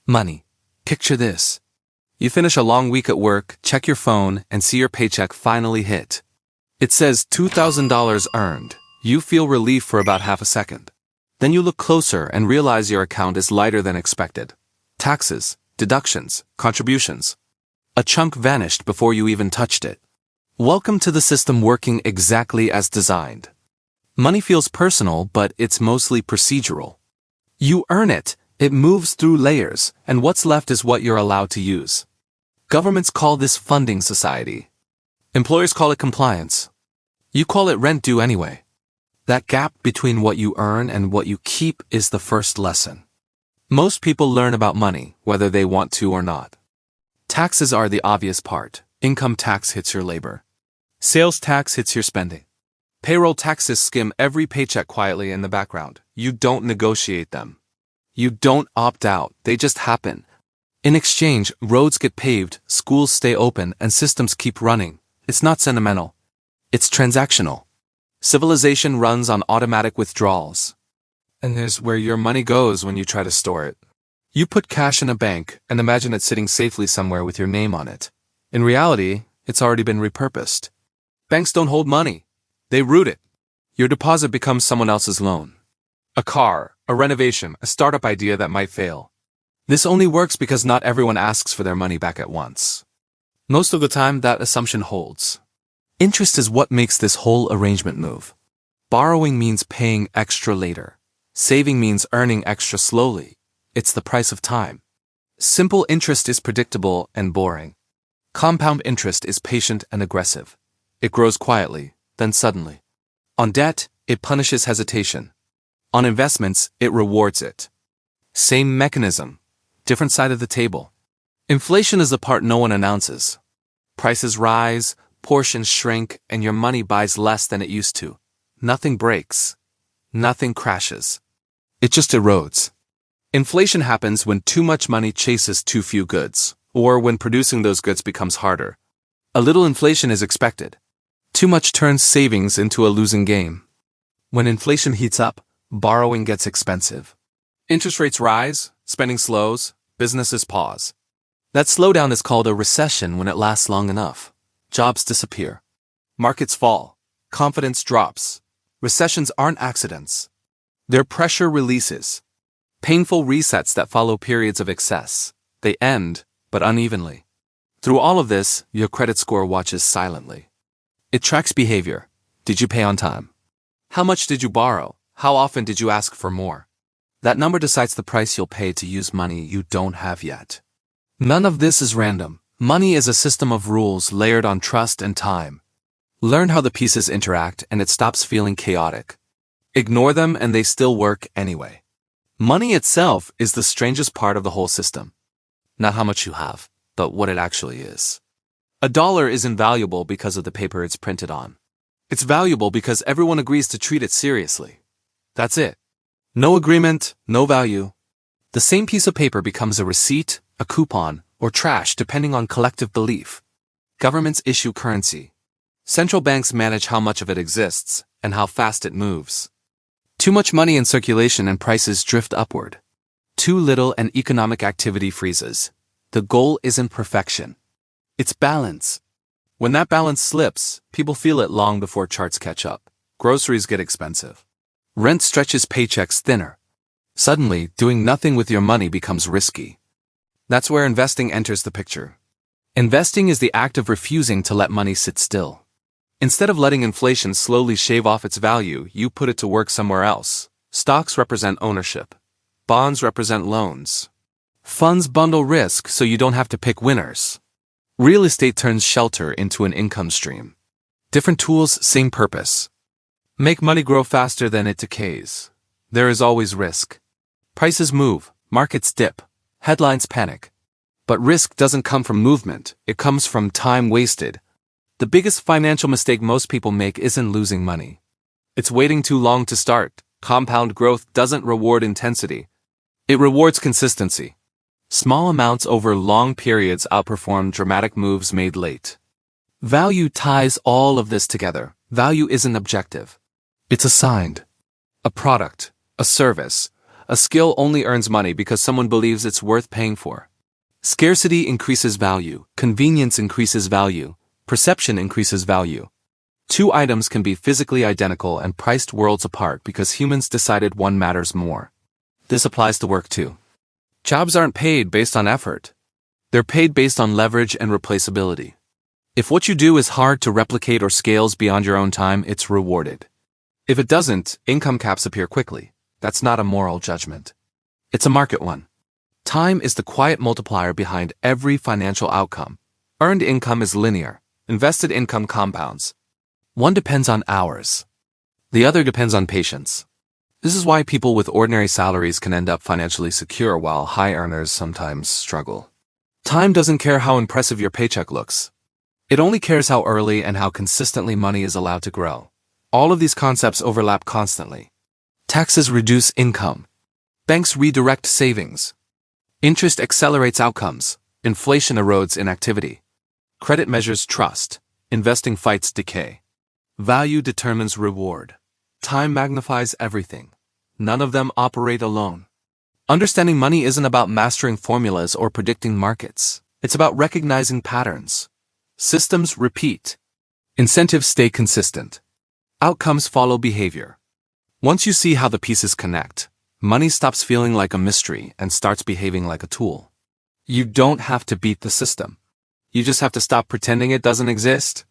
Money. Picture this. You finish a long week at work, check your phone, and see your paycheck finally hit. It says $2,000 earned. You feel relief for about half a second. Then you look closer and realize your account is lighter than expected. Taxes, deductions, contributions. A chunk vanished before you even touched it. Welcome to the system working exactly as designed. Money feels personal, but it's mostly procedural. You earn it, it moves through layers, and what's left is what you're allowed to use. Governments call this funding society. Employers call it compliance. You call it rent due anyway. That gap between what you earn and what you keep is the first lesson. Most people learn about money, whether they want to or not. Taxes are the obvious part. Income tax hits your labor. Sales tax hits your spending. Payroll taxes skim every paycheck quietly in the background. You don't negotiate them. You don't opt out, they just happen. In exchange, roads get paved, schools stay open, and systems keep running. It's not sentimental. It's transactional. Civilization runs on automatic withdrawals. And there's where your money goes when you try to store it. You put cash in a bank and imagine it sitting safely somewhere with your name on it. In reality, it's already been repurposed. Banks don't hold money. They root it. Your deposit becomes someone else's loan. A car, a renovation, a startup idea that might fail. This only works because not everyone asks for their money back at once. Most of the time, that assumption holds. Interest is what makes this whole arrangement move. Borrowing means paying extra later. Saving means earning extra slowly. It's the price of time. Simple interest is predictable and boring. Compound interest is patient and aggressive. It grows quietly, then suddenly. On debt, it punishes hesitation. On investments, it rewards it. Same mechanism, different side of the table. Inflation is the part no one announces. Prices rise, portions shrink, and your money buys less than it used to. Nothing breaks. Nothing crashes. It just erodes. Inflation happens when too much money chases too few goods, or when producing those goods becomes harder. A little inflation is expected. Too much turns savings into a losing game. When inflation heats up, borrowing gets expensive. Interest rates rise, spending slows, businesses pause. That slowdown is called a recession when it lasts long enough. Jobs disappear. Markets fall. Confidence drops. Recessions aren't accidents. They're pressure releases. Painful resets that follow periods of excess. They end, but unevenly. Through all of this, your credit score watches silently. It tracks behavior. Did you pay on time? How much did you borrow? How often did you ask for more? That number decides the price you'll pay to use money you don't have yet. None of this is random. Money is a system of rules layered on trust and time. Learn how the pieces interact and it stops feeling chaotic. Ignore them and they still work anyway. Money itself is the strangest part of the whole system. Not how much you have, but what it actually is. $1 is invaluable because of the paper it's printed on. It's valuable because everyone agrees to treat it seriously. That's it. No agreement, no value. The same piece of paper becomes a receipt, a coupon, or trash depending on collective belief. Governments issue currency. Central banks manage how much of it exists and how fast it moves. Too much money in circulation and prices drift upward. Too little and economic activity freezes. The goal isn't perfection. It's balance. When that balance slips, people feel it long before charts catch up. Groceries get expensive. Rent stretches paychecks thinner. Suddenly, doing nothing with your money becomes risky. That's where investing enters the picture. Investing is the act of refusing to let money sit still. Instead of letting inflation slowly shave off its value, you put it to work somewhere else. Stocks represent ownership. Bonds represent loans. Funds bundle risk so you don't have to pick winners. Real estate turns shelter into an income stream. Different tools, same purpose. Make money grow faster than it decays. There is always risk. Prices move, markets dip, headlines panic. But risk doesn't come from movement, it comes from time wasted. The biggest financial mistake most people make isn't losing money. It's waiting too long to start. Compound growth doesn't reward intensity. It rewards consistency. Small amounts over long periods outperform dramatic moves made late. Value ties all of this together. Value isn't objective. It's assigned. A product, a service, A skill only earns money because someone believes it's worth paying for. Scarcity increases value, convenience increases value, perception increases value. Two items can be physically identical and priced worlds apart because humans decided one matters more. This applies to work too. Jobs aren't paid based on effort. They're paid based on leverage and replaceability. If what you do is hard to replicate or scales beyond your own time, it's rewarded. If it doesn't, income caps appear quickly. That's not a moral judgment. It's a market one. Time is the quiet multiplier behind every financial outcome. Earned income is linear. Invested income compounds. One depends on hours. The other depends on patience. This is why people with ordinary salaries can end up financially secure while high earners sometimes struggle. Time doesn't care how impressive your paycheck looks. It only cares how early and how consistently money is allowed to grow. All of these concepts overlap constantly. Taxes reduce income. Banks redirect savings. Interest accelerates outcomes. Inflation erodes inactivity. Credit measures trust. Investing fights decay. Value determines reward. Time magnifies everything. None of them operate alone. Understanding money isn't about mastering formulas or predicting markets. It's about recognizing patterns. Systems repeat. Incentives stay consistent. Outcomes follow behavior. Once you see how the pieces connect, money stops feeling like a mystery and starts behaving like a tool. You don't have to beat the system. You just have to stop pretending it doesn't exist.